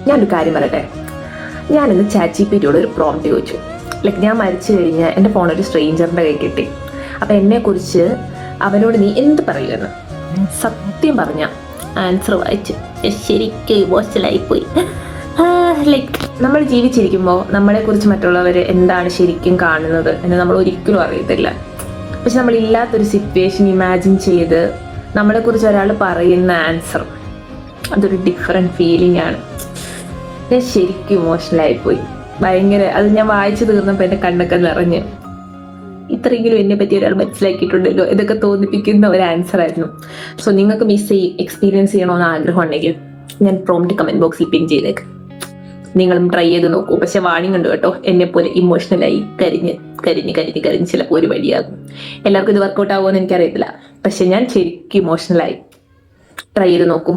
ഞാനൊരു കാര്യം പറയട്ടെ. ഞാനിന്ന് ChatGPT-യോട് ഒരു പ്രോംപ്റ്റ് ചോദിച്ചു. ഞാൻ മരിച്ചു കഴിഞ്ഞാൽ എൻ്റെ ഫോൺ ഒരു സ്ട്രേഞ്ചറിൻ്റെ കൈ കിട്ടി, അപ്പം എന്നെക്കുറിച്ച് അവനോട് നീ എന്ത് പറയുമെന്ന്. സത്യം പറഞ്ഞ ആൻസർ വായിച്ച് ശരിക്കും ഇമോഷണലായിപ്പോയി. നമ്മൾ ജീവിച്ചിരിക്കുമ്പോൾ നമ്മളെക്കുറിച്ച് മറ്റുള്ളവർ എന്താണ് ശരിക്കും കാണുന്നത് എന്ന് നമ്മൾ ഒരിക്കലും അറിയത്തില്ല. പക്ഷെ നമ്മളില്ലാത്തൊരു സിറ്റുവേഷൻ ഇമാജിൻ ചെയ്ത് നമ്മളെക്കുറിച്ച് ഒരാൾ പറയുന്ന ആൻസർ, അതൊരു ഡിഫറെൻറ്റ് ഫീലിംഗ് ആണ്. ഞാൻ ശരിക്കും ഇമോഷണലായിപ്പോയി. ഭയങ്കര അത് ഞാൻ വായിച്ചു തീർന്നപ്പോൾ എൻ്റെ കണ്ണൊക്കെ നിറഞ്ഞ് ഇത്രയെങ്കിലും എന്നെ പറ്റി ഒരാൾ മനസ്സിലാക്കിയിട്ടുണ്ടല്ലോ ഇതൊക്കെ തോന്നിപ്പിക്കുന്ന ഒരു ആൻസർ ആയിരുന്നു. സോ നിങ്ങൾക്ക് എക്സ്പീരിയൻസ് ചെയ്യണമെന്ന് ആഗ്രഹമുണ്ടെങ്കിൽ ഞാൻ പ്രോംപ്റ്റ് കമൻറ്റ് ബോക്സിൽ പിൻ ചെയ്തേക്കാം. നിങ്ങളും ട്രൈ ചെയ്ത് നോക്കൂ. പക്ഷെ വാണിംഗ് ഉണ്ട് കേട്ടോ, എന്നെപ്പോലെ ഇമോഷണലായി കരിഞ്ഞ് ചിലപ്പോൾ ഒരു വഴിയാകും. എല്ലാവർക്കും ഇത് വർക്കൗട്ട് ആകുമോ എന്ന് എനിക്കറിയത്തില്ല, പക്ഷെ ഞാൻ ശരിക്കും ഇമോഷണലായി. ട്രൈ ചെയ്ത് നോക്കൂ.